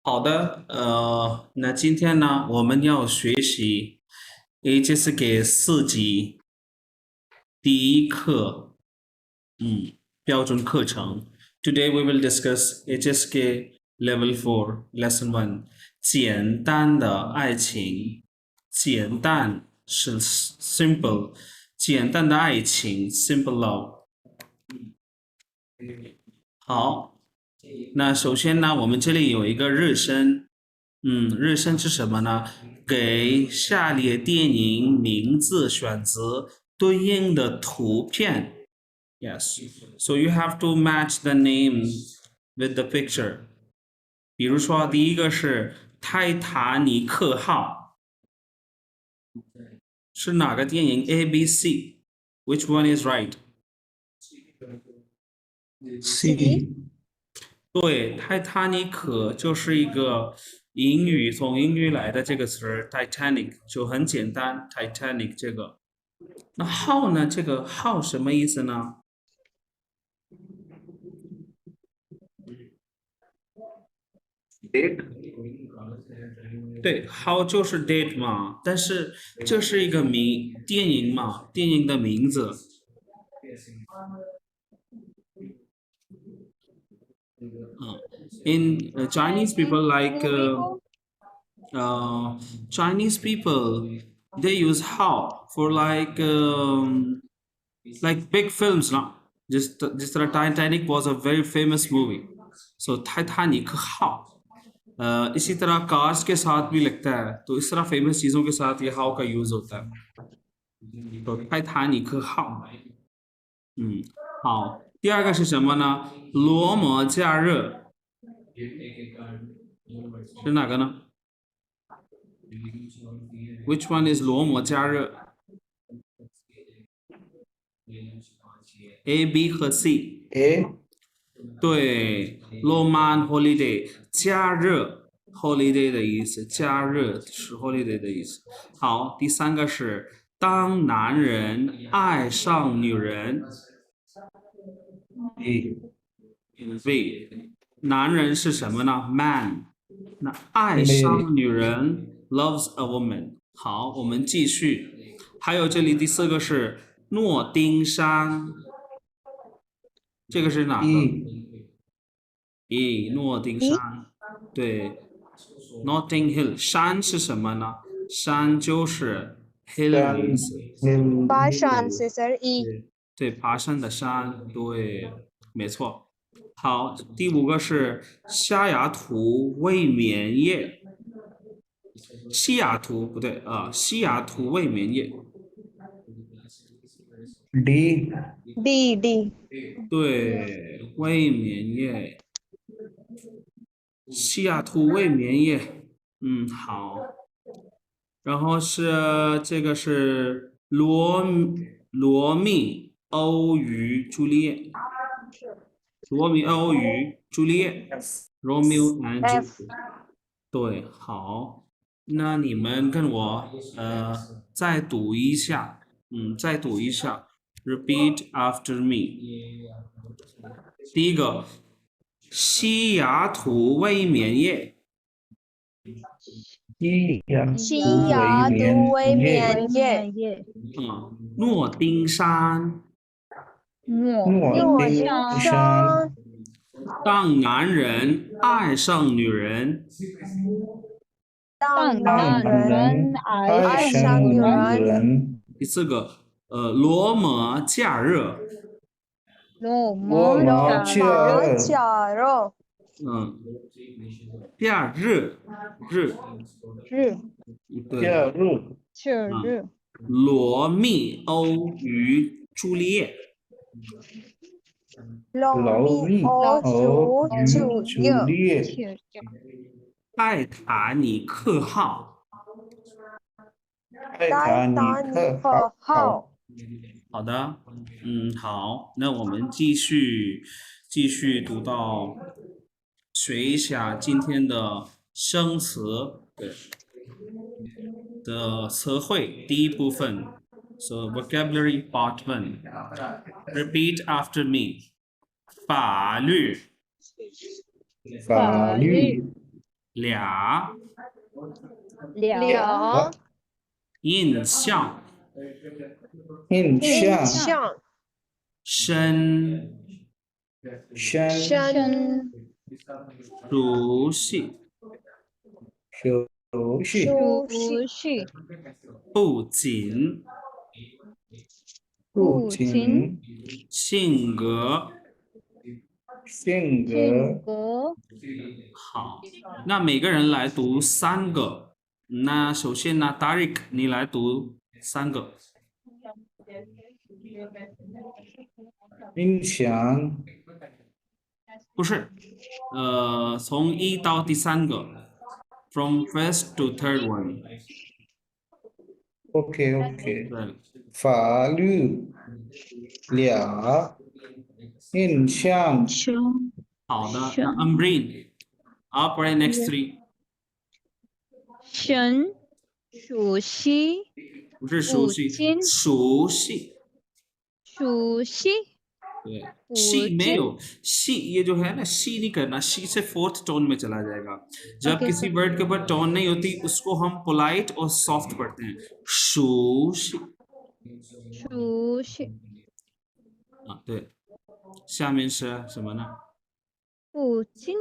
好的，那今天呢，我们要学习 HSK 4级第一课，标准课程。Today we will discuss HSK Level 4 Lesson 1，简单的爱情。简单是 simple，简单的爱情 simple love。好，那首先呢，我们这里有一个热身，热身是什么呢？给下列电影名字选择对应的图片。Yes, so you have to match the name with the picture。比如说，第一个是《泰坦尼克号》，是哪个电影？A、B、C，Which one is right？C 对，泰坦尼克就是一个从英语来的这个词儿，Titanic 就很简单，Titanic 这个。那号呢？这个号什么意思呢？对，号就是 date 嘛，但是这是一个电影嘛，电影的名字。In Chinese people uh, Chinese people they use how for like big films ना जिस तरह Titanic was a very famous movie so Titanic how इसी तरह कार्स के साथ भी लगता है तो इस तरह फेमस चीजों के साथ ये हाउ का यूज होता है तो Titanic how 好，第二个是什么呢？罗摩假日是哪个呢？Which one is 罗摩假日？A、B 和 C。 A 对，Roman holiday 假日 holiday 的意思，假日是 holiday 的意思。好，第三个是当男人爱上女人 B ，B 男人是什么呢？Man，那爱 妹上女人 loves a woman。好，我们继续，还有这里第四个是诺丁山，这个是哪个？ E 诺丁山，对，Notting Hill，山是什么呢？山就是 hill 的意思， 爬山是 sir E 对，爬山的山，对，没错。好，第五个是西雅图卫冕夜，西雅图不对啊，西雅图卫冕夜， D D 对，卫冕夜，西雅图卫冕夜，好。然后是这个是罗密欧与朱丽叶，罗密欧与朱丽叶，Romeo and F Juliet。对，好，那你们跟我再读一下，再读一下，Repeat after me。第一个，西雅图卫冕夜。西雅图卫冕夜，诺丁山。诺丁山当男人爱上女人。当男人爱上女人，第四个，罗摩假日。罗摩假日假日对，罗密欧与朱丽叶。罗密欧与朱丽叶，泰坦尼克号。泰坦尼克号。好的，好，那我们继续读到学一下今天的生词的词汇第一部分。So vocabulary part 1. Repeat after me. 法律，法律俩两印象印象象深深深熟悉熟悉熟悉不仅不仅性格性性格格好，那每个人来读3个。那首先呢 Tariq 你来读3个。印象不是，从1到第3个，from first to third one。 OK OK 对，法律俩印象深好的，那 Ambreen up right next 3。深熟悉不是熟悉，熟悉，熟悉对，不शी में尽 हो शी, ये जो है ना शी नहीं करना, शी से 4th टोन में चला जाएगा। जब Okay, किसी sir. वर्ड के ऊपर टोन नहीं होती उसको हम पोलाइट और सॉफ्ट पढ़ते हैं। शू शी। 熟悉啊，对，下面是什么呢？不尽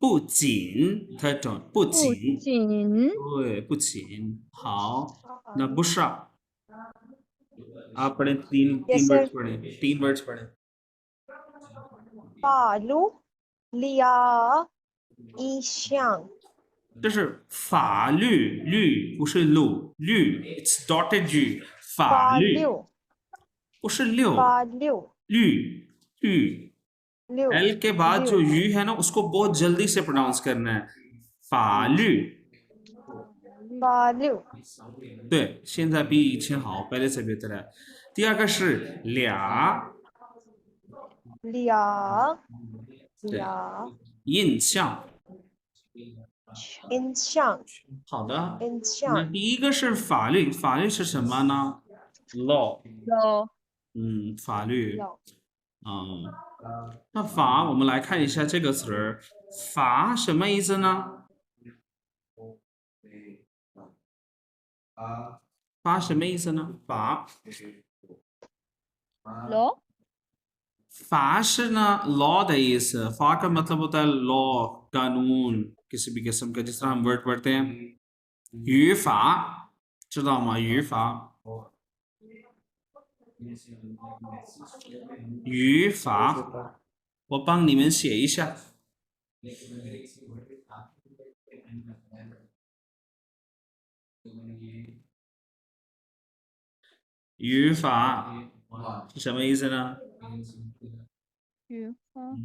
不仅 third tone，不不仅，仅对，不仅。好，那बुशरा आप पढ़े तीन Yes, वर्ड्स sir. पढ़े, 3 वर्ड्स पढ़े। 法律俩一项这是法律，律不是律，律 it's dotted g， 法律不是六，法律律律 六 L के बाद जो यू है ना उसको बहुत जल्दी से प्रोनाउंस करना है। 法律，法律对，现在比以前好，पहले से बेहतर है。第二个是俩，俩对，俩印象。印象好的，印那象第一个是法律，法律是什么呢？law，老法律，老那法我们来看一下这个词儿，法什么意思呢？法什么意思呢？法老法是呢 law 的意思，法का मतलब होता है law कानून किसी भी किस्म का, जिस तरह हम वर्ड पढ़ते हैं 语法，知道吗？语法，语法，我帮你们写一下。语法是什么意思呢？语法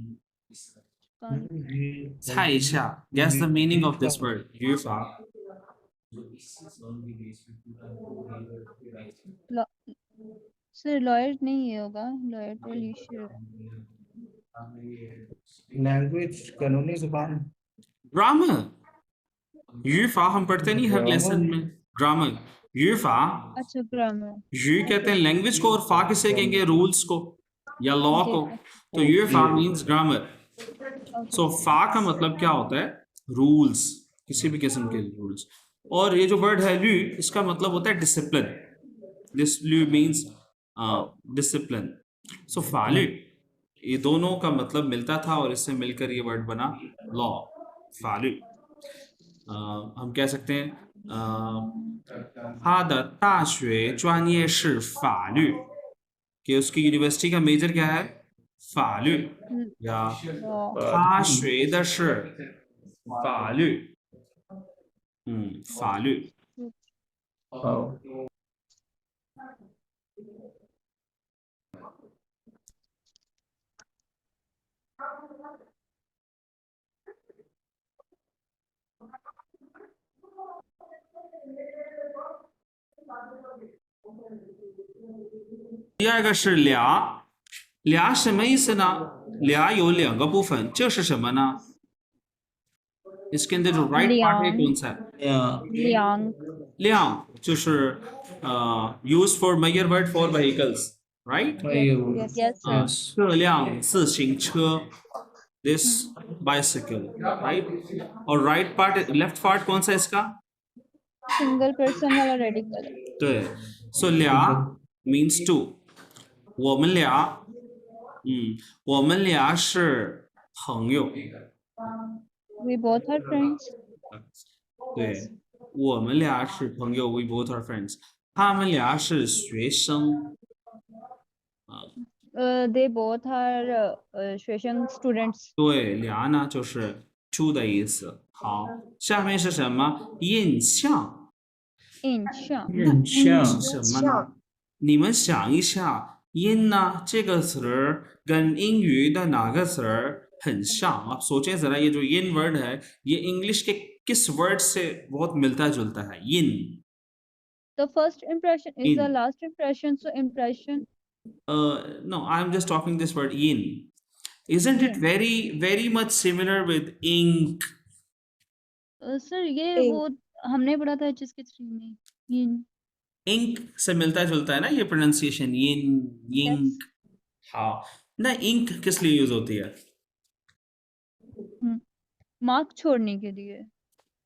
猜一下 ，Guess the meaning of this word。语法。是 lawyer नहीं होगा lawyer तो लिखिए लैंग्वेज कानूनी जुबान ग्रामर, 语法 हम पढ़ते नहीं हर लेसन में। ग्रामर, 语法 अच्छा grammar 语 कहते हैं लैंग्वेज को, और फा किसे कहेंगे? रूल्स को या लॉ को। तो 语法 मीन्स ग्रामर। सो फा का मतलब क्या होता है? रूल्स, किसी भी किस्म के रूल्स। और ये जो वर्ड है लू, इसका मतलब होता है डिसिप्लिन। दिस लू मीन्स डिसिप्लिन। सो फालू, ये दोनों का मतलब मिलता था और इससे मिलकर ये वर्ड बना लॉ, फालू। हम कह सकते हैं 他的大学专业是法律 कि उसकी यूनिवर्सिटी का मेजर क्या है? 法律 या 他学的是法律法律第二个是俩，俩什么意思呢？俩有2个部分，这是什么呢？इसके अंदर जो राइट पार्ट है कौन सा है? 量就是used for measure word for vehicles, right? yes sir 测量自行车 this bicycle, right? और right part, left part कौन सा इसका? सिंगल पर्सन वाला रेडिकल है. 对 so 俩 means two 我们俩我们俩是朋友 We both are friends. 对我们俩是朋友 we both are friends 他们俩是学生 They both are 学生 students. 对俩呢就是 two 的意思好下面是什么印象印象那音是什么印象呢？你们想一下，音呢这个词儿跟英语的哪个词儿很像आप सोचें जरा ये जो yin वर्ड है ये इंग्लिश के किस वर्ड से बहुत मिलता जुलता है yin The first impression is the In. last impression, so impression. No I'm just talking this word yin isn't it very much similar with ink Sir, ये Ink. वो हमने पढ़ा था HSK 3 में. इन ink से मिलता जुलता है ना ये प्रोनाउंसिएशन yin ink हाँ ना ink किस लिए यूज होती है मार्क छोड़ने के लिए.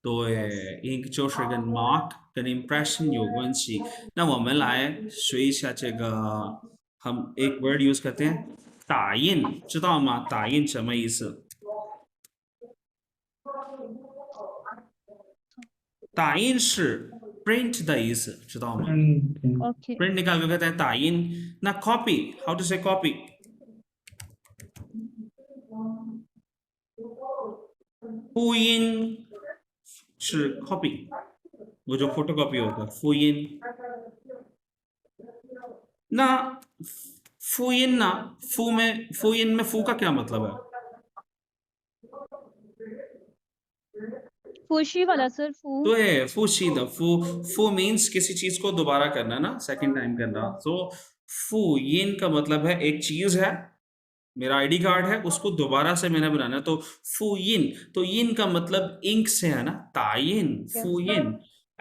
对，ink 就是跟 mark 跟 impression 有关系。那我们来学一下这个हम एक word use करते हैं 打印，知道吗？打印什么意思？打印是 print 的意思，知道吗 Okay. ？print निकाल के कहते हैं 打印。那 copy how to say copy？复印是 copy，वो जो photocopy होता है 复印。那复印呢？复印में फू का क्या मतलब है? फूशी वाला सर फू. 对，复习的复 means किसी चीज को दोबारा करना ना सेकंड टाइम करना तो फू यिन का मतलब है एक चीज है मेरा आईडी कार्ड है उसको दोबारा से मैंने बनाना तो फू यिन तो यिन का मतलब इंक से है ना तायिन फू यिन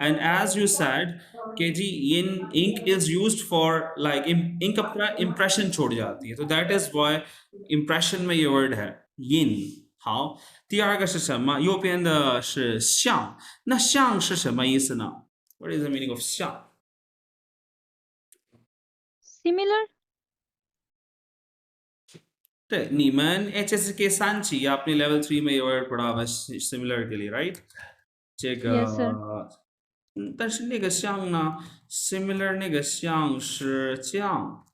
एंड एज यू सेड कि जी यिन ink is used for like ink अपना इंप्रेशन छोड़ जाती है तो दैट इज व्हाई इंप्रेशन में ये वर्ड है यिन 好，第二个是什么？右边的是像，那像是什么意思呢 ？What is the meaning of 像？ Similar. 对，你们 HSK 3级आपने level 3में ये word पढ़ा हुआ है similar के लिए right？这个 Yes, sir. 但是那个像呢 ，similar 那个像是这样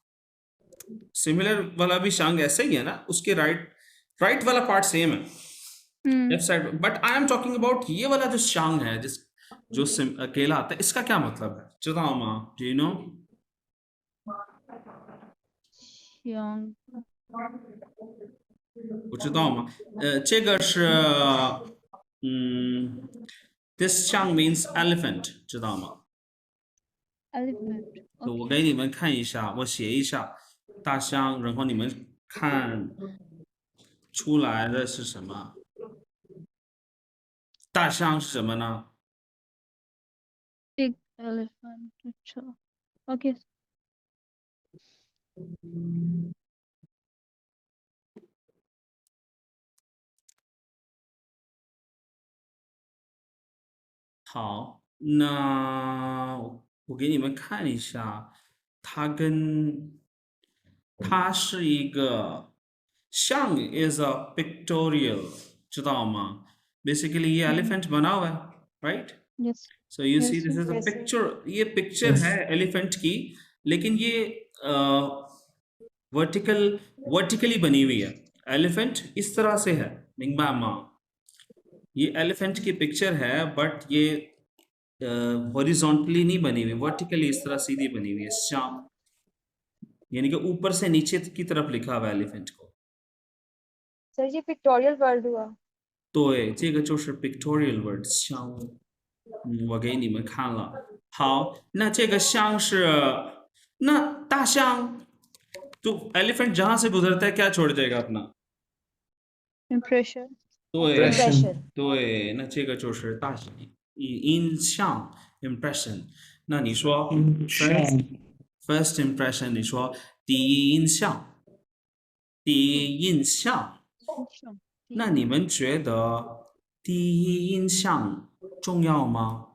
，similar वाला भी像ऐसे ही है ना? उसके right वाला part same है। Left side but I am talking about ये वाला जो शांग है जिस जो अकेला आता है इसका क्या मतलब है बताओ माँ do you know 像我知道吗这个是this 像 means elephant 知道吗 elephant. 我给你们看一下我写一下大象然后你们看出来的是什么大象是什么呢 Big elephant. अच्छा. Okay. 好，那我给你们看一下，它是一个象 is a pictorial，知道吗？Basically ये elephant बना हुआ है, right? Yes. So you Yes, see this sir. is a Yes, sir. picture, ये picture है elephant की, लेकिन ये vertically बनी हुई है। Elephant इस तरह से है, निंगबा माँ। ये elephant की picture है, but ये हॉरिजॉन्टली नहीं बनी हुई वर्टिकली इस तरह सीधी बनी हुई है श्याम यानी कि ऊपर से नीचे की तरफ लिखा हुआ एलिफेंट को सर ये पिक्टोरियल वर्ड हुआ 对这个就是 pictorial word 香我给你们看了好那这个香是那大象तो एलिफेंट जहां से गुजरता है क्या छोड़ जाएगा अपना Impression. 对 impression 对那这个就是大象印象 impression 那你说 first impression 你说第一印象第一印象那你们觉得第一印象重要吗？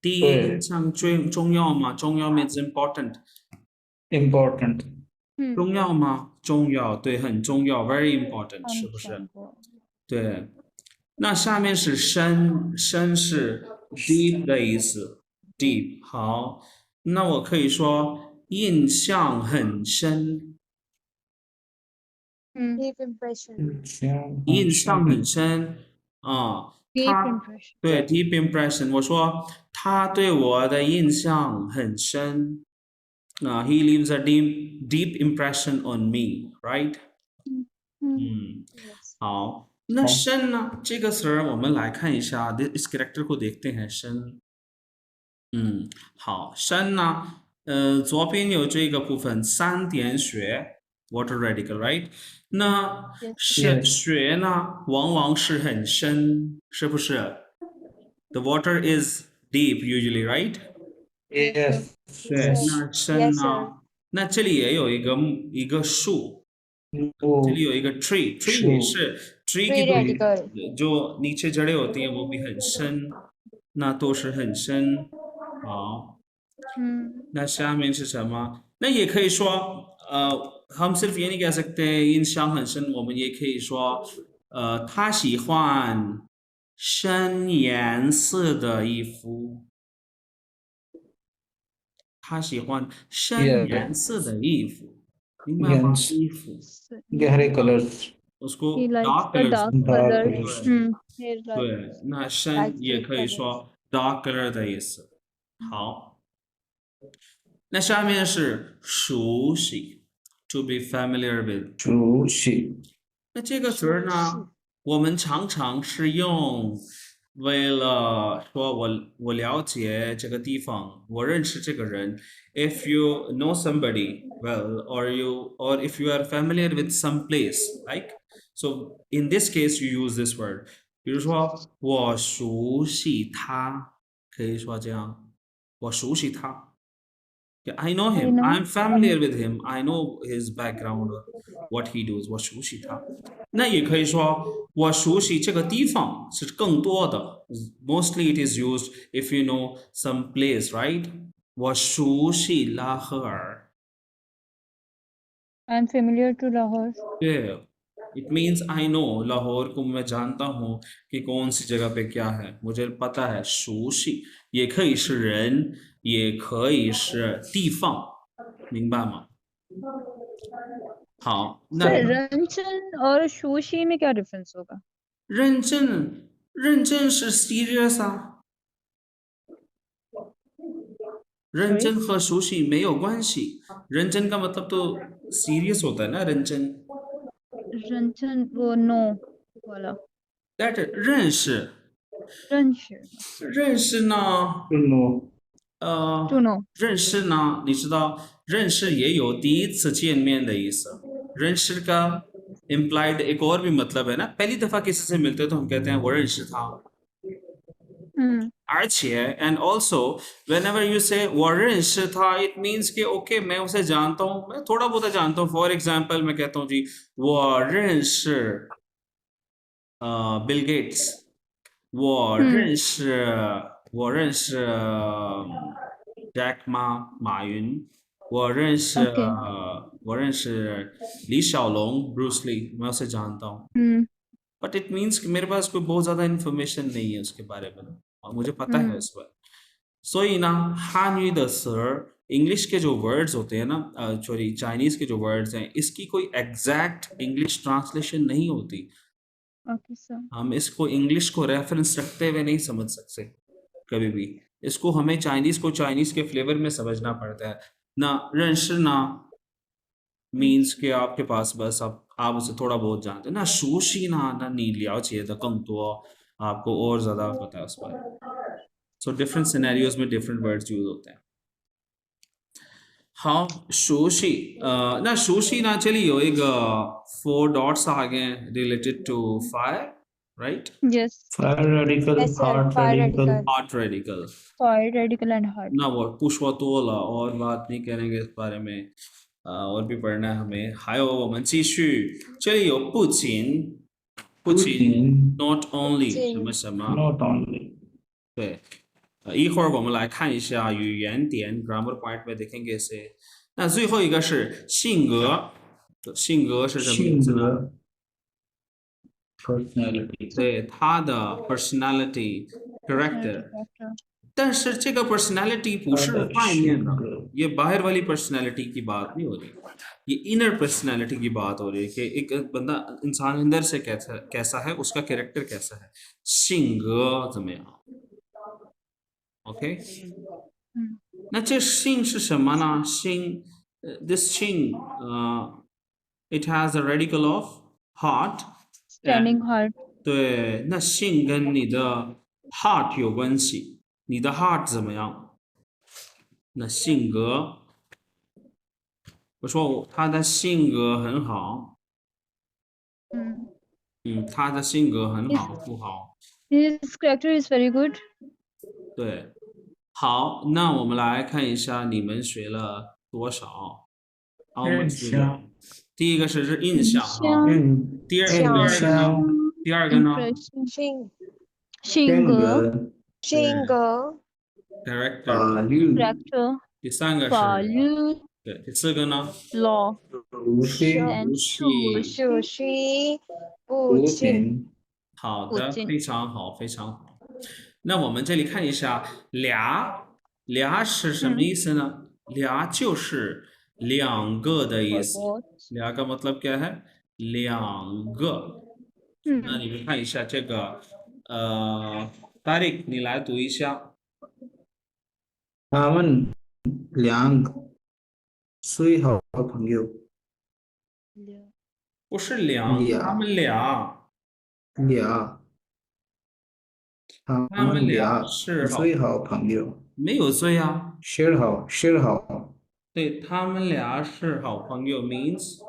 第一印象最重要吗？重要 means important。 important 重要吗？重要，对，很重要 ，very important，是不是？上过对。那下面是深，深是 deep 的意思 ，deep。好，那我可以说印象很深， deep impression, 印象很深啊。 deep 他 impression 对 deep impression， 我说他对我的印象很深。he leaves a deep impression on me, right？ yes, 好，那深呢？这个词儿我们来看一下，इस character को देखते हैं深。好，深呢，左边有这个部分三点水 water radical, right？ 那 Yes. 水呢，往往是很深，是不是？The water is deep usually, right？ yes 对， Yes. 那深 Yes, 呢 sir.？那这里也有一个树，这里有一个 tree 也是 tree की Free radical. जो नीचे जड़ें होती हैं वो भी 很深，那都是很深。好，那下面是什么？那也可以说，हम सिर्फ ये नहीं कह सकते印象很深，我们也可以说，他喜欢深颜色的衣服。他喜欢深 Yes. 颜色的衣服，明白吗？ Yes. 衣服 गहरे colors उसको He likes dark the colors dark dark color. colors ，He likes 对，那深 Like 也 deep 可以 colors 说 dark color 的意思。好，那下面是熟悉 ，to be familiar with。熟悉那这个词儿呢，我们常常是用为了说我了解这个地方，我认识这个人。If you know somebody well, or if you are familiar with some place, like so in this case you use this word。比如说我熟悉他，可以说这样，我熟悉他。Yeah, I know I him. know. I'm familiar with him. I know his background, or what he does. 我熟悉他。那也可以说我熟悉这个地方是更多的。Mostly it is used if you know some place, right? 我熟悉拉合尔。 I'm familiar to Lahore. Yeah, it means I know Lahore को मैं जानता हूँ कि कौन सी जगह पे क्या है, मुझे पता है 熟悉也可以是人，也可以是地方，明白吗？好，那 सर रंजन और शोशी में क्या डिफरेंस होगा? 认真是 serious 啊，认真和熟悉没有关系，认真का मतलब तो serious होता है ना, 认真 रंजन वो no वाला that 认识呢 to know to know 认识呢，你知道认识也有第一次见面的意思，认识का implied एक और भी मतलब है ना, पहली दफा किसी से मिलते हैं तो हम कहते हैं वो 认识他。而且 and also whenever you say 我认识他 it means कि okay मैं उसे जानता हूँ, मैं थोड़ा बहुत जानता हूँ। for example मैं कहता हूँ जी我认识Bill Gates, 我认识 Jack Ma 马云，我认识 Okay. 我认识李小龙 Bruce Lee, मैं उसे जानता हूँ। But it means कि मेरे पास कोई बहुत ज़्यादा information नहीं है उसके बारे में और मुझे पता है उस पर।所以呢，汉语的词儿 इंग्लिश के जो वर्ड्स होते हैं ना, सॉरी चाइनीज के जो वर्ड्स हैं, इसकी कोई एग्जैक्ट इंग्लिश ट्रांसलेशन नहीं होती। Okay sir. हम इसको इंग्लिश को रेफरेंस रखते हुए नहीं समझ सकते कभी भी, इसको हमें चाइनीज को चाइनीज के फ्लेवर में समझना पड़ता है ना। 认识呢 means कि आपके पास बस आप उसे थोड़ा बहुत जानते हैं ना, 熟悉呢那你了解的更多, आपको और ज़्यादा पता है उस पर। So different scenarios में different words use होते हैं।好，熟悉，那熟悉呢？这里有一个 four dots 啊，again related to fire, right? Yes. fire radical Yes, sir. hard Fire radical radical. Hot radical. Fire radical and hard. ना वो पुश हुआ तो वाला और बात नहीं करेंगे इस बारे में। और भी पढ़ना है हमें还有我们继续这里有不仅 not only 什么什么 not only 对一会儿我们来看一下语言点 grammar point में देखेंगे इसे 那最后一个是性格性格是什么意思呢？ personality 对他的 personality character 但是这个 personality 不是外面的ये बाहर वाली personality की बात नहीं हो रही ये inner personality की बात हो रही है कि एक बंदा इंसान अंदर से कैसा है उसका कैरेक्टर कैसा है 性格怎么样 OK 那这性是什么呢？性this 性it has a radical of heart Standing heart. 对，那性跟你的 heart 有关系，你的 heart 怎么样？那性格，我说他的性格很好，他的性格很好，不好。His character is very good. 对，好，那我们来看一下你们学了多少。How much 印象第一个是印象哈，第二个呢？第二个呢 性性格性格？character。法律 character 第三个法是，律对，第四个呢？ law 熟悉 and 属悉不不亲仅好的，不仅非常好，非常好。那我们这里看一下俩，俩是什么意思呢？俩就是两个的意思。俩का मतलब क्या है？两个。那你们看一下这个，Tariq，你来读一下。他们两个最好朋友不是两，俩他们俩，俩，他他们们俩俩是好，最好朋友，没有罪啊。是好对，他们俩是好朋友 means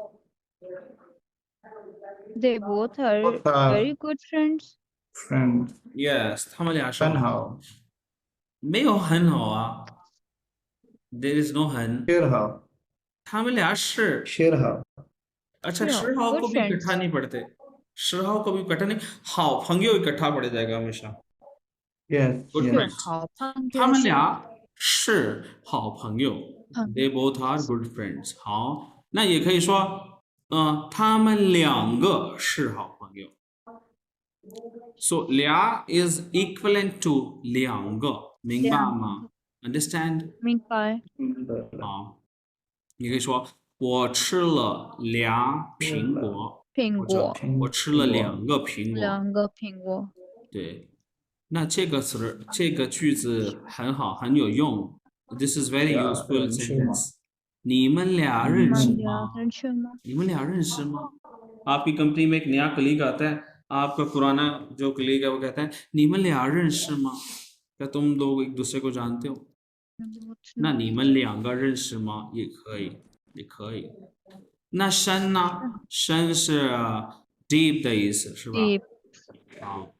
they both are Both are very good friends. friend yes，他们俩是很好，没有很好啊，there is no 很，是好他们俩是是好अच्छा Yeah, 10 हाव good को भी friends. इकट्ठा नहीं पढ़ते 10 हाव को भी इकट्ठा नहीं हाव फंगियो इकट्ठा पढ़ा जाएगा हमेशा yes good yes friends 好朋他们友俩是好朋友 they both are good friends 好那也可以说他们两个是好朋友 so 俩 is equivalent to 两个明白吗 understand 明白好你可以说我吃了俩苹果苹或者果我吃了两个苹果两个苹果对那这个词这个句子很好很有用 this is very useful sentence 你们俩认识吗你们俩认识吗 आपकी कंपनी में एक नया कलीग आता है आपका पुराना जो कलीग है वो कहता है 你们俩认识吗 क्या तुम लोग एक दूसरे को जानते हो 那你们两个认识吗也可以也可以那深呢深是 deep 的意思是吧 deep 好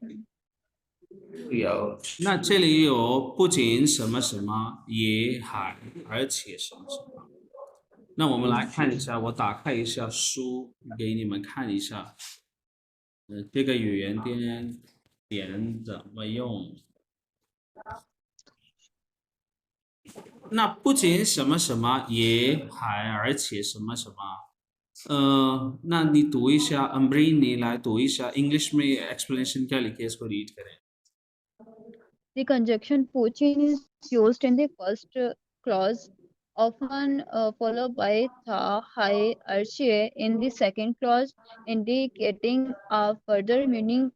有那这里有不仅什么什么也还而且什么什么那我们来看一下我打开一下书给你们看一下这个语言点怎么用那不仅什么什么也还而且什么什么那你读一下 अम्बरीन 你来读一下 English में explanation क्या लिखे इसको read करें The conjunction Puchin is used in the first clause, often followed by tha, hai, arche in the second clause, indicating a further meaning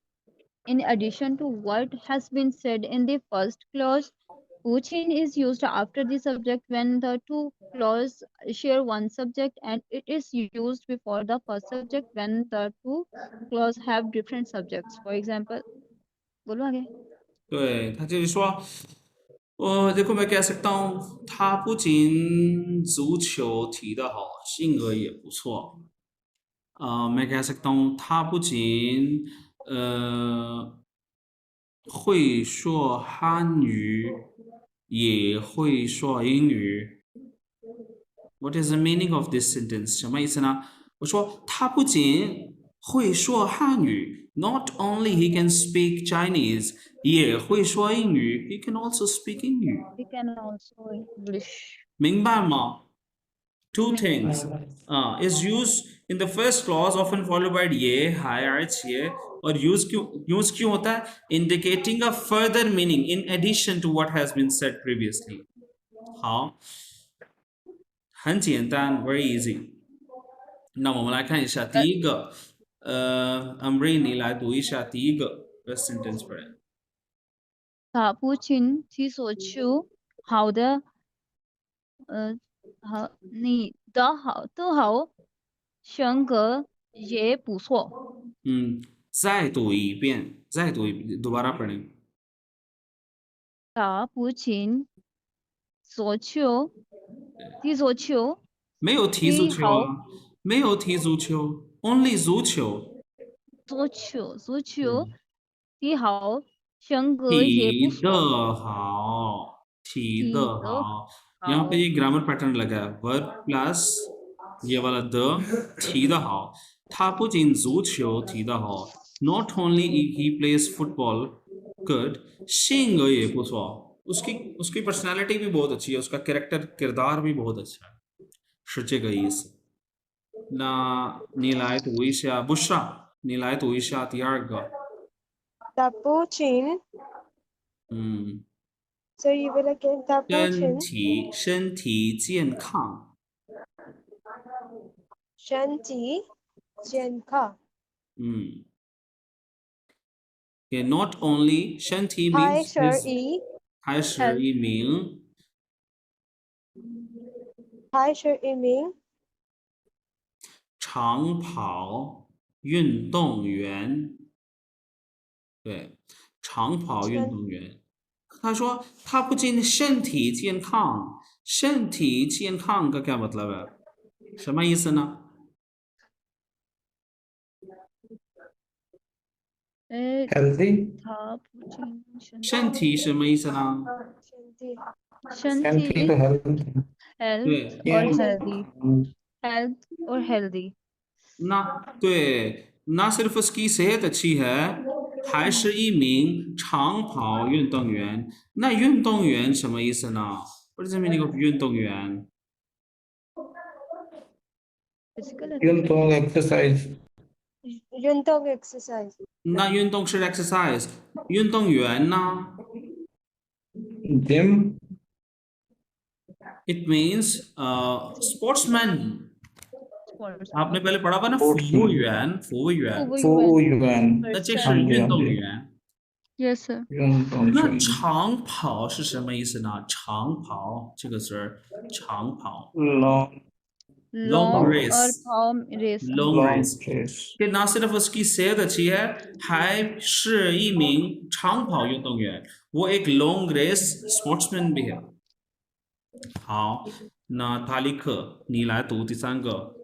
in addition to what has been said in the first clause. Puchin is used after the subject when the two clauses share one subject, and it is used before the first subject when the two clauses have different subjects. For example, बोलो आगे对他就是说देखो मैं कह सकता हूँ他不仅足球踢得好性格也不错मैं कह सकता हूँ他不仅会说汉语也会说英语 What is the meaning of this sentence? 什么意思呢？我说他不仅会说汉语 ，not only he can speak Chinese，也会说英语 ，he can also speak 英语。 We can also English. 明白吗？ Two 明白。 things is used in the first clause often followed by 也还而且 और use क्यों होता है indicating a further meaning in addition to what has been said previously 好很简单 very easy 那我们来看一下第一个Amri 你来读一下第一个 sentence 出来他不仅提所求好的，你的好都好，性格也不错。再读一遍 दोबारा पढ़ें 他不仅所求，提所求，没有踢足球啊没有踢足球 only 足球所求，提好，性格也不提得错。好，提得好。好。यहाँ पे ये grammar pattern लगा है वर्ब प्लस ये वाला द 踢得好，他不仅足球踢得好 ，not only he plays football good，性格也不错，उसकी पर्सनालिटी भी बहुत अच्छी है，उसका कैरेक्टर किरदार भी बहुत अच्छा है，是这个意思。那你来读一下，Bushra，你来读一下第二个。他不仅 So you will again 他不仅身体健康。身体健康。Okay, not only 身体 means 还是一名长跑运动员。对，长跑运动员。他说他不仅身体健康，身体健康का क्या मतलब है？什么意思呢？healthy 他不仅身体什么意思呢？身体 healthy तो healthy health Yeah. or healthy health or healthy 那对，那सिर्फ उसकी सेहत अच्छी है，还是一名长跑运动员。那运动员什么意思呢？What is the meaning of 运动员？ physical 运动 exercise 运动 exercise 那运动是 exercise，运动员呢 gym ？It means sportsman。 sports आपने पहले पढ़ा था ना Sportsman 服务员，服务员，服务员那这是运动员。 yes sir 运动那员长跑是什么意思呢？长跑这个词儿，长跑 long long race और palm race long race race कि ना सिर्फ उसकी सेहत अच्छी है，还是一名长跑运动员，वो एक long race sportsman भी है。好，那塔利克，你来读第三个。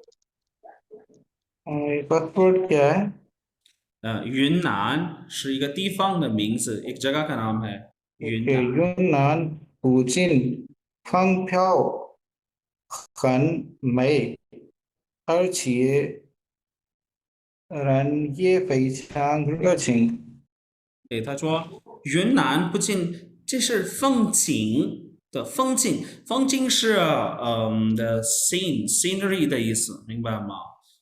फर्स्ट वर्ड क्या है 云南是一个地方的名字，एक जगह का नाम है 云 Okay, 南。云南古晋风飘很美，而且人也非常热情。对，他说云南不仅这是风景的风景，风景是的 scenery 的意思，明白吗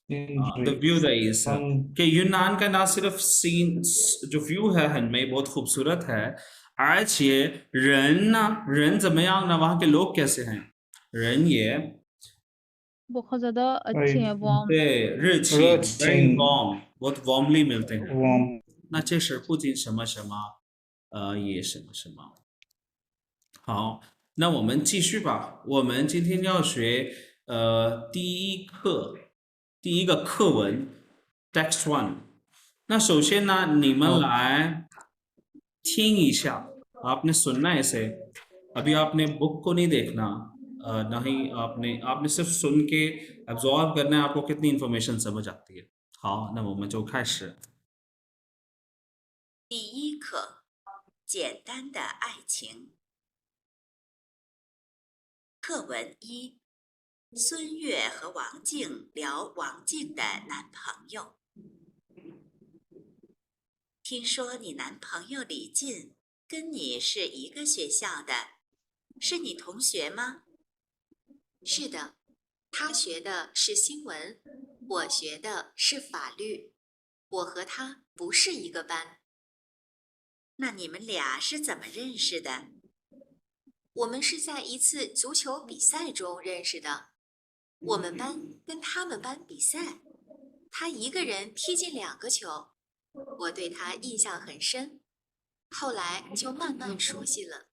？the view 的意思。कि यूनान का ना सिर्फ सीन जो व्यू है 很美 बहुत खूबसूरत है 而且人呢人怎么样呢वहाँ के लोग कैसे हैं 人也 बहुत ज्यादा अच्छे हैं warm 对热情 very warm बहुत warmly मिलते हैं 那这是不仅什么什么也什么什么好那我们继续吧我们今天要学第一个课文 text one 那首先呢你们来听一下 आपने सुनना है इसे अभी आपने बुक को नहीं देखना नहीं आपने सिर्फ सुन के एब्जॉर्ब करना है आपको कितनी इंफॉर्मेशन समझ आती है 好那我们就开始第一课，简单的爱情。课文一，孙悦和王静聊王静的男朋友。听说你男朋友李进跟你是一个学校的，是你同学吗？是的，他学的是新闻，我学的是法律，我和他不是一个班。那你们俩是怎么认识的？我们是在一次足球比赛中认识的。我们班跟他们班比赛，他一个人踢进2个球，我对他印象很深，后来就慢慢熟悉了。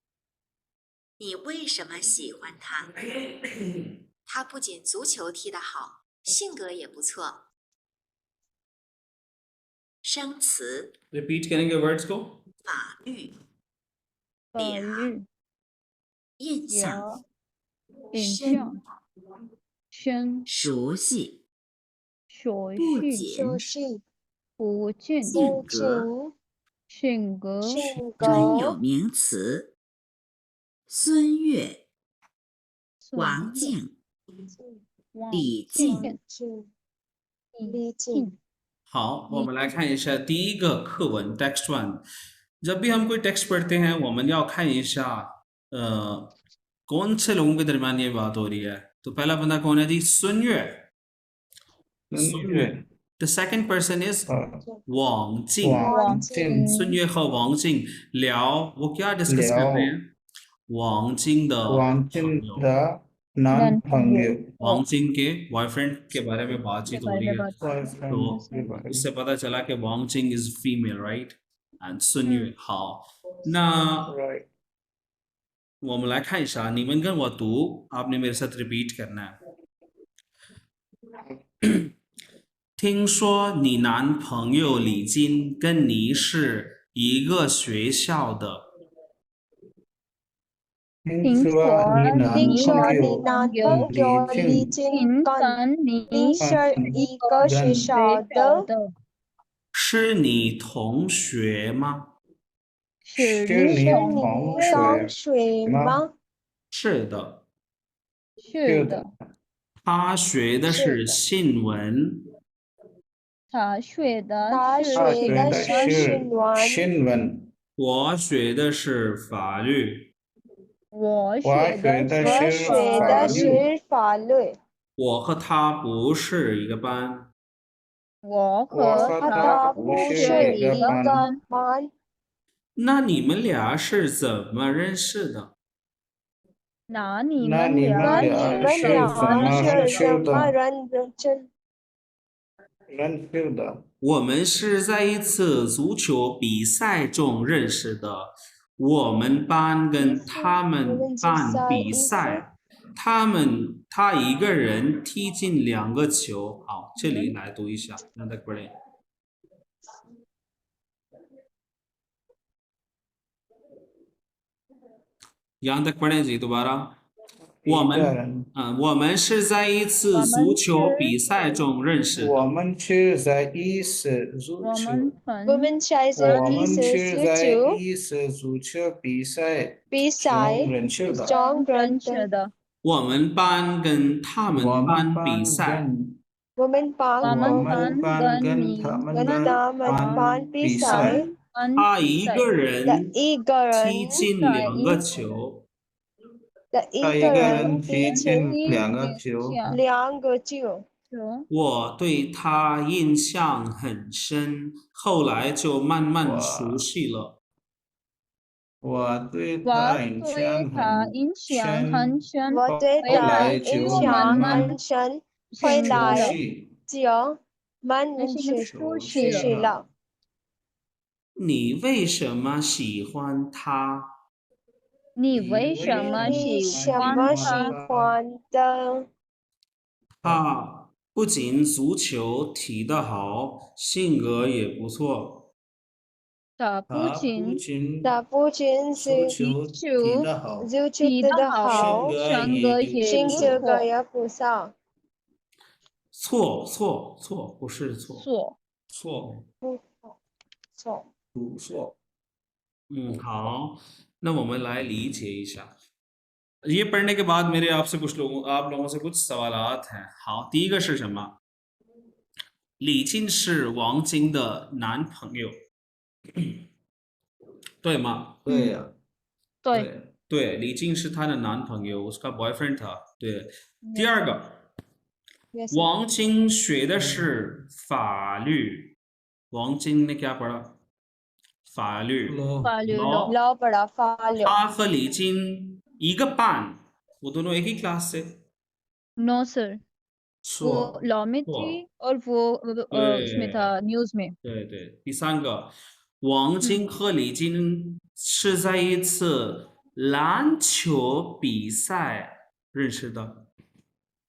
你为什么喜欢他？他不仅足球踢得好，性格也不错。生词 Repeat करेंगे words को 法律、法律、印象、印深、象、深、熟悉、熟不悉、仅、是不近、性格、性格、性专有格名词。孙悦、王孙悦、静、王李静、静。静李李静静。好，我们来看一下第一个课文 text one。जब भी हम कोई टेक्स्ट पढ़ते हैं我们要看一下कौन से लोगों के दरमियान ये बात हो रही है। तो पहला बंदा कौन है जी? सुन्वे। 孙悦 The second person is 王静。王静孙悦和王静聊，वो क्या डिस्कस कर रहे हैं? 王静的王朋静友，的男朋友王静के बॉयफ्रेंड के बारे में बातचीत हो रही है। boyfriend तो के बारे में इससे पता चला कि वांग जिंग इज फीमेल राइट एंड 孙悦。好，那 right 我们来看一下，你们跟我读，आपने मेरे साथ रिपीट करना है。听说你男朋友李金跟你是一个学校的。听说你男听说朋你友男朋友李李静跟跟你你是一个学校的，是你同学吗？是是你是你同同学学吗？吗？是的，是的，他学的是是的新闻。他学的他是他学的学的是新是闻，新闻，我学的是法律。我我学的学的我是是学法律。的是法律，我和他不是一个班。我我和和和他他不不是是一一个个班。班。那你们俩是怎么认识的？那你那你们俩那们俩你们是俩怎么认是怎识的？么认识的？我们是在一次足球比赛中认识的。我们班跟他们班比赛，他一个人踢进2个球。好，这里来读一下。यहाँ तक पढ़ें जी दोबारा। 我们是在一次足球比赛中认识的。我们是在一次足我球，们分我们在我们是在球一次足球比赛比赛中认识的。中认识认识的。我们班跟他们我们班班比赛。我们班我我们们班班跟跟你他们跟他们班班比比赛，赛他比赛一个人一个人踢进2个球。他一个人踢进2个球。 2个球，我对他印象很深，后来就慢慢熟悉了。我对我他印对象他印象很深，我对后他来印就慢象慢很深，熟悉回来了。就慢慢熟熟悉了。悉了。你为什么喜欢他？你为什么你喜什么喜欢他？欢的？他不仅足球踢得好，性格也不错。他不他不仅仅他不仅是足球踢得好，足球踢得好，性格也性不错。格也不错。错，不是错。错。不错。不错。好，那我们来理解一下。ये पढ़ने के बाद मेरे आपसे आप लोगों से कुछ सवालात हैं।好，第一个是什么？李靖是王晶的男朋友，对吗？对呀，对对，李靖是她的男朋友，उसका boyfriend था。对，第二个， Yes, sir. 王晶学的是法律，王晶ने क्या पढ़ा？法律 法律 law law Law पढ़ा follow. 他和李晶一个班，वो दोनों एक ही क्लास से। नो सर वो 错， लॉ में थी और वो उसमें था न्यूज में 对对，第三个，王晶和李晶是在一次篮球比赛认识的。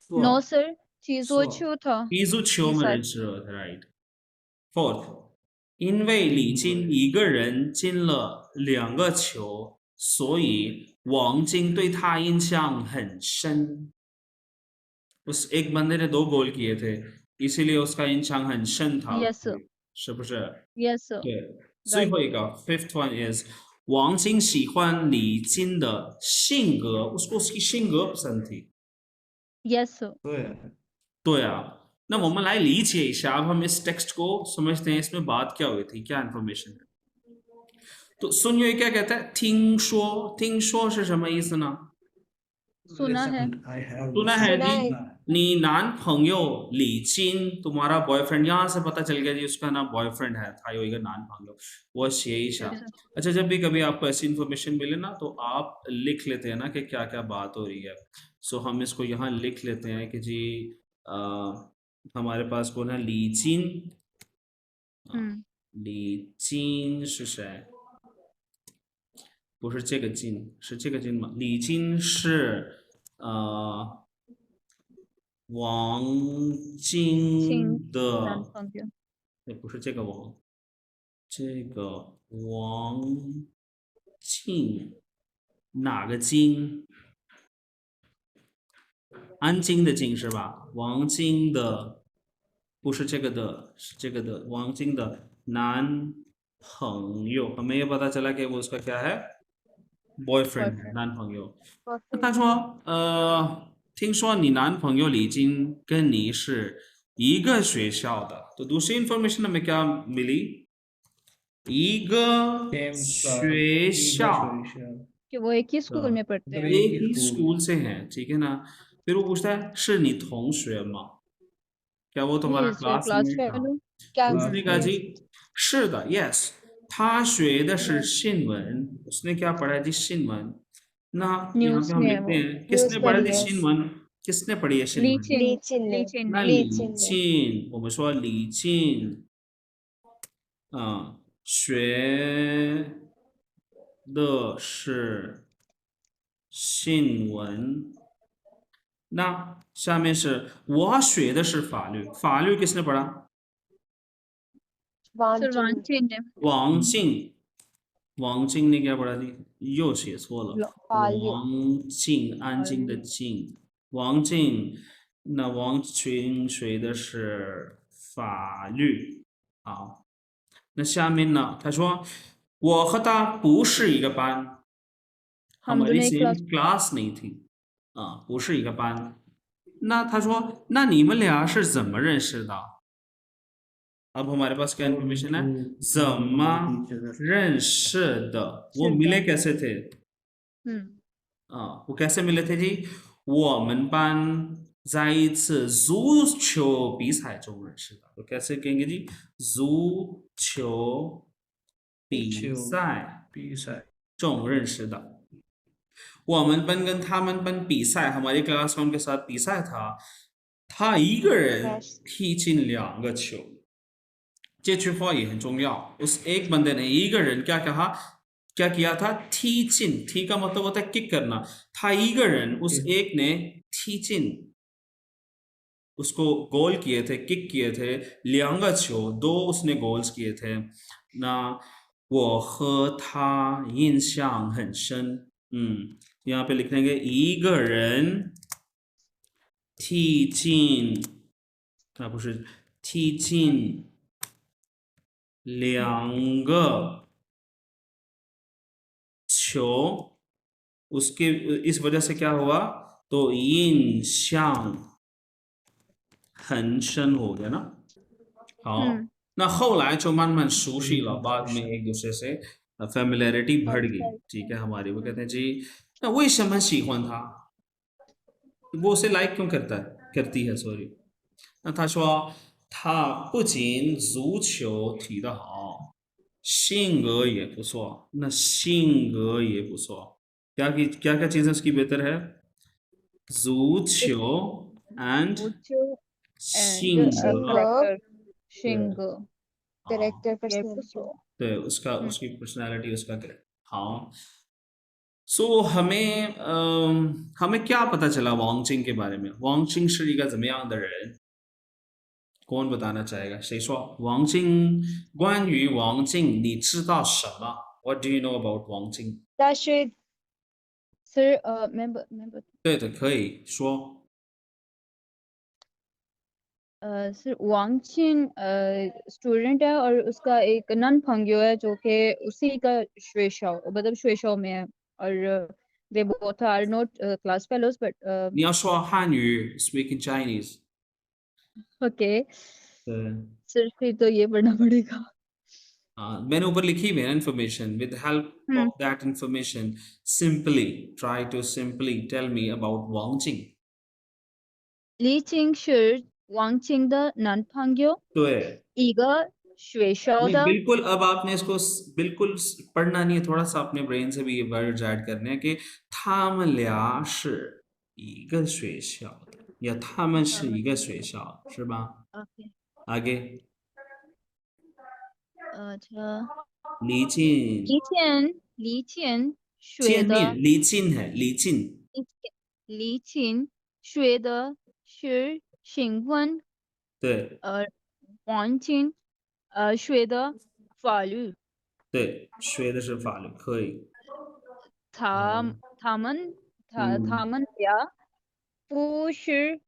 नो 错， सर चीजों错 छू था 一足球们认识的 right。Fourth， 因为李晶一个人进了2个球，所以王晶对他印象很深。उस एक बंदे ने 2 गोल किए थे, इसीलिए उसका इंचांग 很深था ，yes sir 是不是？ yes sir 对，最后一个 fifth one is 王晶喜欢李晶的性格，उसको उसकी 性格पसंद थी。 yes sir 对，对啊，那我们来理解一下，अब हम इस टेक्स्ट को समझते हैं, इसमें बात क्या हुई थी, क्या इन्फॉर्मेशन है। तो सुनिए क्या कहता है, 听说是什么意思呢？ सुना है I have सुना है सुना जी। है। 你男朋友李晶 तुम्हारा बॉयफ्रेंड, यहाँ से पता चल गया जी उसका नाम बॉयफ्रेंड है, था एक नानभंग, वो शेर ही शा। अच्छा, जब भी कभी आपको ऐसी इन्फॉर्मेशन मिले ना तो आप लिख लेते हैं ना कि क्या क्या बात हो रही है। सो हम इसको यहाँ लिख लेते हैं कि जी हमारे पास कौन है, ली जिन। 李金是谁？不是这个金，是这个金吗？李金是王晶的， 男朋友不是这个王，这个王静，哪个金？安静的静是吧？王晶的，不是这个的，是这个的，王晶的男朋友，हमें ये पता चला कि वो उसका क्या है, boyfriend 男朋友。那他说听说你男朋友李晶跟你是一个学校的, तो दूसरी इन्फॉर्मेशन हमें क्या मिली, 一个 same 学校 कि वो एक ही स्कूल में पढ़ते हैं एक ही स्कूल से हैं, ठीक है ना। फिर वो पूछता है 是你同学吗? क्या वो तुम्हारा Yes, क्लासमेट class था? fellow क्या उसने कहा जी 是的 yes, 他学的是新闻, उसने क्या पढ़ा है जी, 新闻。那यहाँ पे हम में है लिखते वो। हैं किसने पढ़ा जी Newspaper।新闻, किसने पढ़ी है 新闻? लीचिन लीचिन ने। लीचिन 那 ने 李 लीचिन ने। 静，我们说李静，学的是新闻。那下面是我学的是法律，法律 किसने पढ़ा? सर वांचन वांचन ने 王静，王静 ने क्या पढ़ा जी? 又写错了， फाल्यू 王静，安静的静，王静。那王群学的是法律。好，那下面呢？他说我和他不是一个班， हम दोनों एक क्लास class नहीं थी 啊，不是一个班。那他说那你们俩是怎么认识的？अब हमारे पास क्या इन्फॉर्मेशन है, 怎么认识的? वो मिले कैसे थे? 啊，वो कैसे मिले थे जी? 我们班在一次足球比赛中认识的。तो कैसे कहेंगे जी? 足球比赛中认识的。我们班跟他们班比赛, हमारी क्लास में उनके साथ 比赛था, 他一个人踢进2个球。这句话也很重要, उस एक बंदे ने 一个人 क्या कहा, क्या किया था? 踢进, 踢का मतलब होता है किक करना, 他一个人 उस एक ने 踢进, उसको गोल किए थे, किक किए थे 2个球, 2 उसने गोल्स किए थे. 那我和他印象很深。यहाँ पे लिख देंगे 一个人踢进，不是踢进2个球， उसके इस वजह से क्या हुआ, तो यिन श्यांग हन शन हो गया ना। 好， 那后来就慢慢熟悉了，बाद में एक दूसरे से फेमिलियरिटी बढ़ गई। ठीक है हमारी। वो कहते हैं जी那为什么喜欢他，वो उसे लाइक क्यों करती है सॉरी।那他说他不仅足球踢得好，性格也不错，那性格也不错，क्या क्या चीजें उसकी बेहतर है, 足球 and Mucho性 and 格 character. Shingo. Character ये personality. पूछो।对उसका उसकी पर्सनालिटी उसका हाँ। सो हमें क्या पता चला वांगचिंग के बारे में। वांगचिंग 是一个怎么样的人， कौन बताना चाहेगा, 谁说王静，关于王静你知道什么 What do you know about 王静？ Rashid, Sir, member 对的，可以说。 सर वांगचिन स्टूडेंट है और उसका एक नन फंग्यो है जो कि उसी का श्वेशाओ मतलब श्वेशाओ में है और they both are not class fellows but 你要说汉语 speak in Chinese。 okay 对 सर फिर तो ये पढ़ना पड़ेगा। मैंने ऊपर लिखी हुई है information. With help of that information simply try to simply tell me about Wangching. ली चिंग शिर वांगचिंग द नन फंग्यो 对 ईगा श्वेशाओ नहीं, द बिल्कुल अब आपने इसको बिल्कुल पढ़ना नहीं है, थोड़ा सा अपने ब्रेन से भी ये वर्ड्स ऐड करने हैं कि 他们俩是一个学校的 या 他们是一个学校是吧 ओके आगे अच्छा 李进 ली चिन 学见的面李进है 李进 ली चिन 学的是新闻对王金学的法律，对学的是法律可以他们俩不是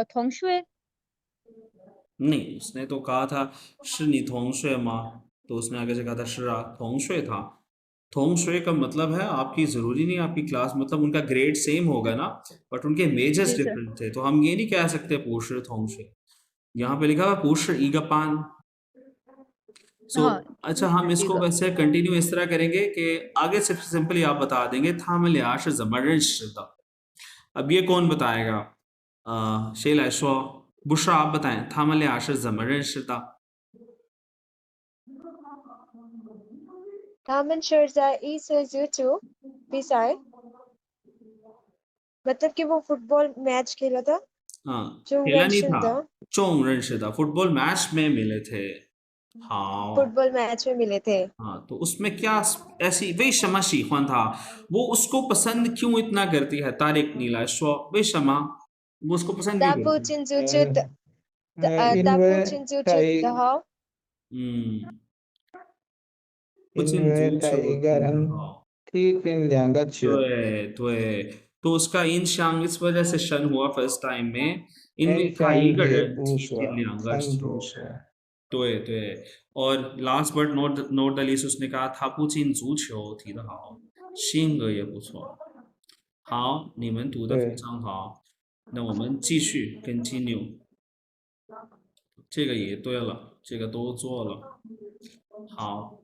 同学， नहीं उसने तो कहा था 是你同学吗 तो उसने आगे से कहा था 是啊同学था थोंगशुए का मतलब है आपकी जरूरी नहीं आपकी क्लास मतलब उनका ग्रेड सेम होगा ना बट उनके मेजर्स जी सर। डिफरेंट थे। तो हम ये नहीं कह सकते पूर्श थोंगशुए, यहाँ पे लिखा हुआ पूर्श ईगापान। सो हाँ, अच्छा हम इसको ईगा। वैसे कंटिन्यू इस तरह करेंगे कि आगे से सिंपली आप बता देंगे थामल्याश जमरन शिदा। अब ये कौन बताएगा, शेला शो बुशरा आप बताएं थामल्याश जमरन शिदा। Taman Sharza is YouTube beside मतलब कि वो फुटबॉल मैच खेला था हाँ जो खेला नहीं mentioned था था चोंग रनशिदा फुटबॉल मैच में मिले थे। हाँ फुटबॉल मैच में मिले थे हाँ तो उसमें क्या ऐसी वे शमा शीखवान था, वो उसको पसंद क्यों इतना करती है तारिक नीला शो वे शमा वो उसको पसंद क्यों Tapu करती है? Chinzuchu Tapu 因为 Chinzuchu 在 Dahao 不仅因为足球他一个人好踢进两个球， 对，तो उसका इन शांग इस वजह से शन हुआ फर्स्ट टाइम में 因为 天 他一 上 个 也 人 不 踢 说 进两个 三 球 不说。 对，और last but note the least उसने कहा था不仅足球踢得好性格也不错。好，你们读得非常好，那我们继续 continue。这个也对了，这个都做了。好，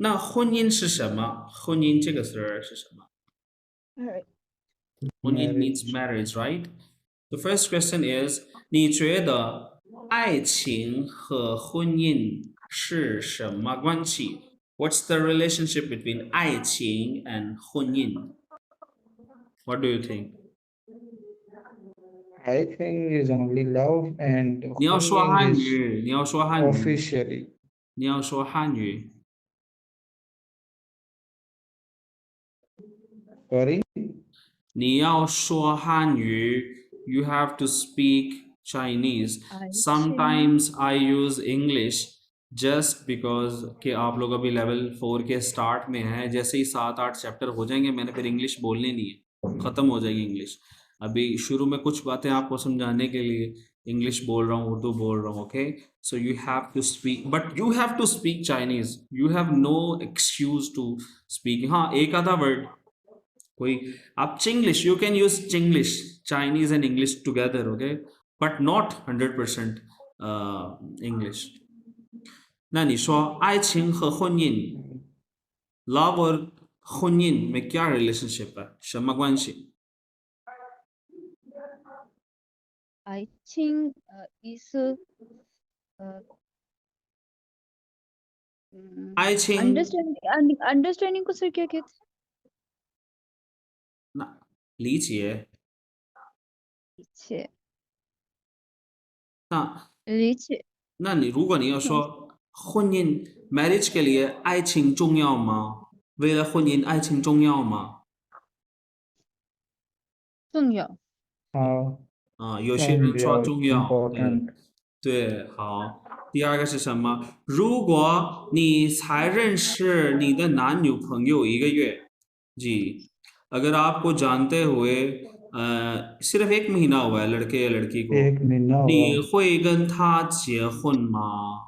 那婚姻是什么？婚姻这个词儿是什么？ Alright. 婚姻 means marriage, right? The first question is 你觉得爱情和婚姻是什么关系 What's the relationship between 爱情 and 婚姻 What do you think? I think is only love and 你要说汉 is 语，你要说汉语， officially. 你要说汉语。 Sorry. 你要说汉语 You have to speak Chinese. Sometimes I use English just because कि आप लोग अभी लेवल 4 के स्टार्ट में हैं, जैसे ही 7-8 चैप्टर हो जाएंगे मैंने फिर इंग्लिश बोलनी नहीं है, ख़त्म हो जाएगी इंग्लिश। अभी शुरू में कुछ बातें आपको समझाने के लिए English बोल रहा हूँ उर्दू बोल रहा हूँ okay so you have to speak but you have to speak Chinese you have no excuse to speak हाँ एक आधा word कोई आप Chinglish you can use Chinglish Chinese and English together okay but not 100% English 那你说爱情和婚姻 love और 婚姻 में क्या relationship है什么关系 I think is爱情 understanding को सर क्या कहते हैं? 那理解理解那你如果你要说婚姻 marriage के लिए爱情重要吗？为了婚姻爱情重要吗？重要啊，有些人说重要，对 important 对，好。第二个是什么？如果你才认识你的男女朋友1个月，जी अगर आपको जानते हुए सिर्फ 1 महीना हुआ है लड़के या लड़की को 1 महीना हुआ 你会跟他结婚吗？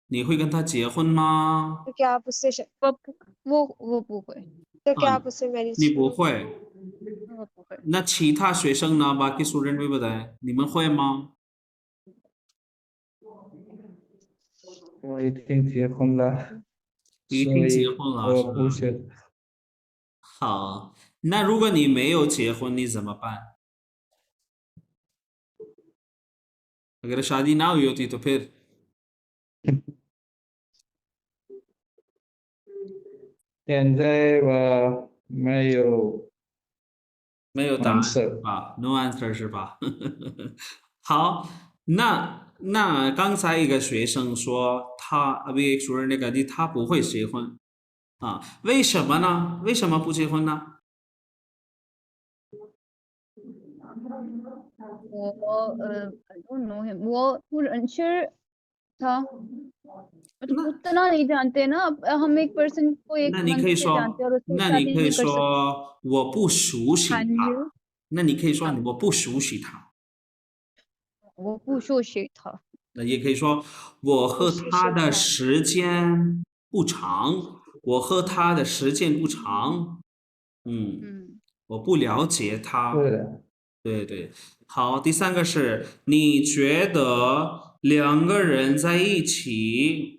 你会跟他结婚吗？ तो क्या आप उससे वो 不会 तो क्या आप उससे मैरिज 你不会。वो 不会那其他学生呢？बाकी स्टूडेंट भी बताएं，你们会吗？我已经结婚了，已所以经结婚了是我吧？不是好，那如果你没有结婚，你怎么办？अगर शादी ना हुई होती तो फिर 现在我没有没有答案是 answer 吧？No answer 是吧？好，那刚才一个学生说他अभी एक स्टूडेंट ने कहा जी他不会结婚啊，为什么呢？为什么不结婚呢？我I don't know him 我不认识他मतलब उतना नहीं जानते ना हम एक पर्सन को एक 那你 मंथ 可以 से 说 जानते हैं और उससे 那你 शादी 可以 नहीं कर सकते 说我不熟悉 Can 他 you 那你可以说我不熟悉他我不熟悉他那也可以说我和他的时间不长我和他的时间不长我不了解他对的，对对，好，第三个是你觉得两个人在一起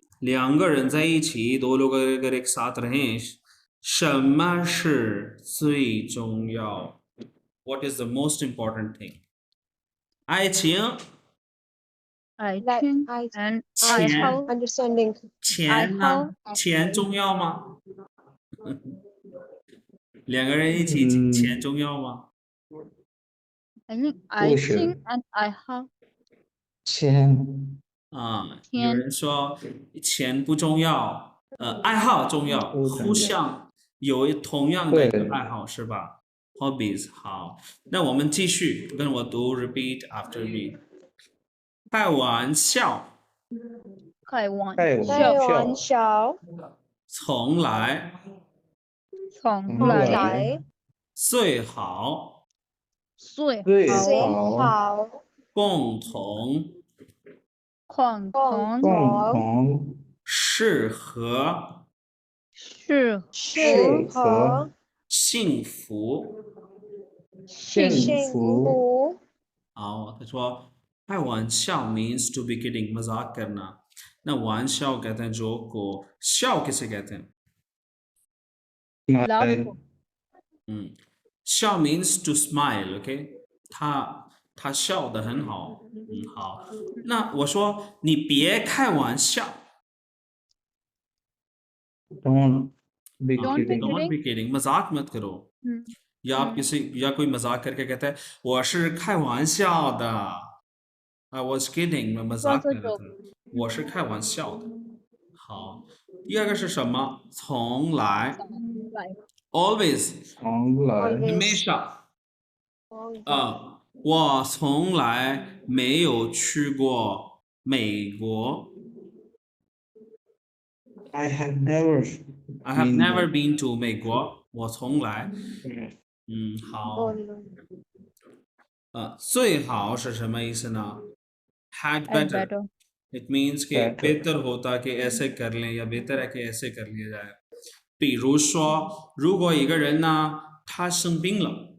，दो लोग अगर एक साथ रहें，什么是最重要？What is the most important thing？爱情、 I Like think I and I have- understanding 钱呢？钱重要吗？两个人一起钱重要吗？ I think I 不是 think and I have 钱啊，钱有人说钱不重要，爱好重要，不重要互相有同样的一个对爱好是吧？Hobbies 好，那我们继续跟我读 repeat after me。开玩笑，开玩开玩开笑玩笑从来从从来来最好最最最好好共同共同共同适合适适合幸福。幸幸幸福福好，他说开玩笑 means to be kidding मजाक करना ना 玩笑 कहते हैं जोक को笑 किसे कहते हैं laugh 笑 means to smile OK 他笑得很好好那我说你别开玩笑 don't be Don't be kidding don't be kidding मजाक मत करो या आप किसी या कोई मजाक करके कहता है 我是开玩笑的 I was kidding मैं मजाक कर रहा था 我是开玩笑的好第二个是什么从来 always 从来 हमेशा 我从来没有去过美国 I have never I have been never been to 美国我从来好最好是什么意思呢 had Had better better. it means कि Better. बेहतर होता कि ऐसे कर लें या बेहतर है कि ऐसे कर लिया जाए 比如说如果一个人呢他生病了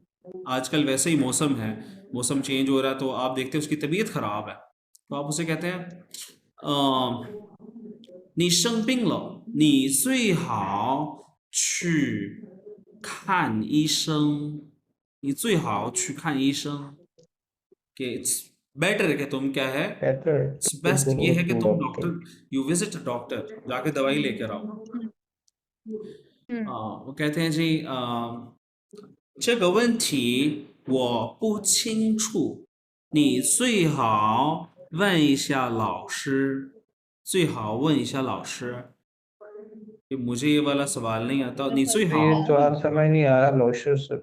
आजकल वैसे ही मौसम है मौसम चेंज हो रहा है तो आप देखते हैं उसकी तबीयत खराब है तो आप उसे कहते हैं 你生病了你最好去看医生你最好去看医生 कि it's better है कि तुम क्या है Better. it's best ये है कि तुम Doctor. Doctor you visit a doctor जाके दवाई लेकर आओ Hmm. 我कहते हैं जी这个问题我不清楚你最好问一下老师最好问一下老师 कि मुझे ये वाला सवाल नहीं आता 你最好 ये सवाल समझ नहीं आ रहा लोशर से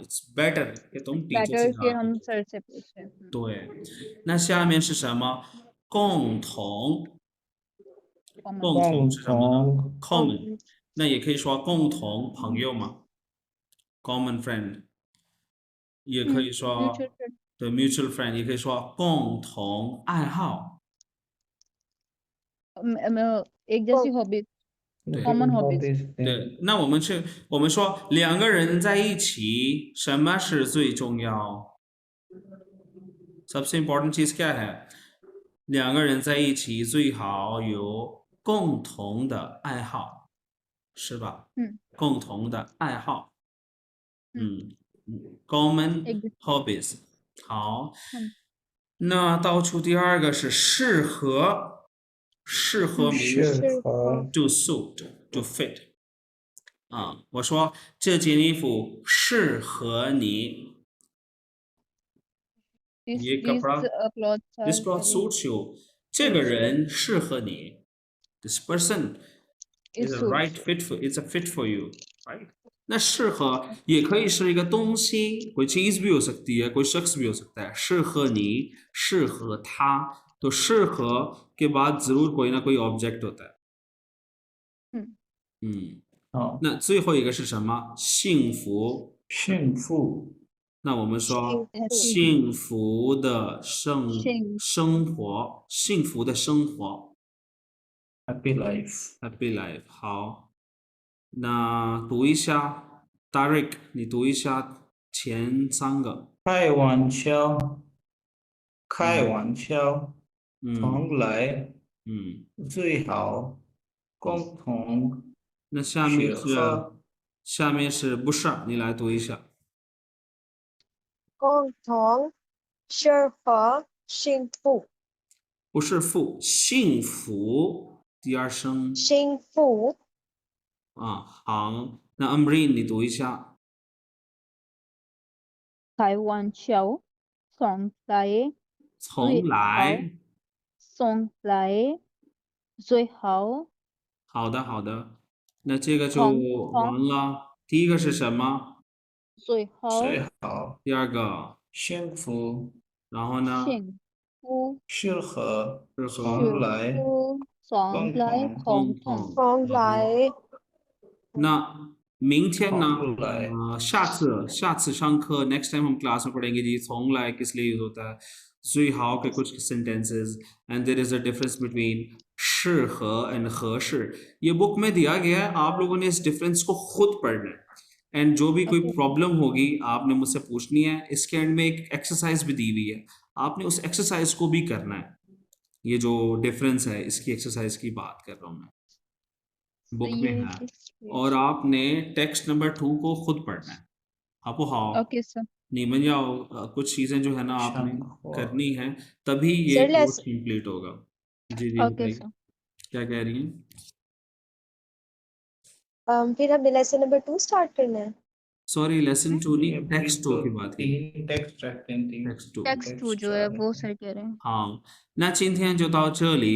it's better कि तुम टीचर Better से कि जाके हम सर से पूछें. 对那下面是什么共同 Common. 共同是什么呢 共同 common 那也可以说共同朋友嘛 common friend 也可以说 Mutual friend. 对 mutual friend 也可以说共同爱好 एक जैसी hobby. 对 Common hobbies. hobbies 对那我们说两个人在一起什么是最重要 सबसे important चीज क्या है 两个人在一起最好有共同的爱好是吧共同的爱好 common hobbies 好那倒数第二个是适合适合 means 适合 to suit to fit 我说这件衣服适合你 These कपड़ा clothes are this cloth suits you 这个人适合你 this person is a suits right fit for it's a fit for you right 那适合也可以是一个东西कोई चीज भी हो सकती है कोई शख्स भी हो सकता है 适合你适合他तो 适合के बाद जरूर कोई ना कोई ऑब्जेक्ट होता है 那最后一个是什么幸福幸福那我们说 Happy. 幸福的生活幸福的生活 happy life Happy life 好那读一下 Tariq 你读一下前三个开玩笑开玩笑从来最好共同那下面是不是你来读一下共同适合幸福不是福幸福第二声幸福好那 Amreen 你读一下开玩笑从来最好好的那这个就完了第一个是什么最好第二个幸福然后呢幸福适合从来共同从来那明天呢下次上课 next time हम क्लास में पढ़ेंगे जी 从来 किस लिए यूज होता है 最好के कुछ sentences and there is a difference between 适合 and 合适ये बुक में दिया गया है आप लोगों ने इस डिफरेंस को खुद पढ़ना है एंड जो भी कोई प्रॉब्लम होगी आपने मुझसे पूछनी है इसके एंड में एक एक्सरसाइज भी दी हुई है आपने उस एक्सरसाइज को भी करना है ये जो डिफरेंस है इसकी एक्सरसाइज की बात कर रहा हूँ मैं बुक में है और आपने टेक्स्ट नंबर 2 को खुद पढ़ना है आपको हाँ ओके सर नीमन या कुछ चीजें जो है ना आपने करनी है तभी ये कोर्स कंप्लीट होगा जी ओके सर क्या कह रही हैं फिर हमने लेसन नंबर 2 स्टार्ट करना है सॉरी लेसन 2 नहीं टेक्स्ट 2 की बात है टेक्स्ट 2 जो है वो सर कह रहे हैं好那今天就到这里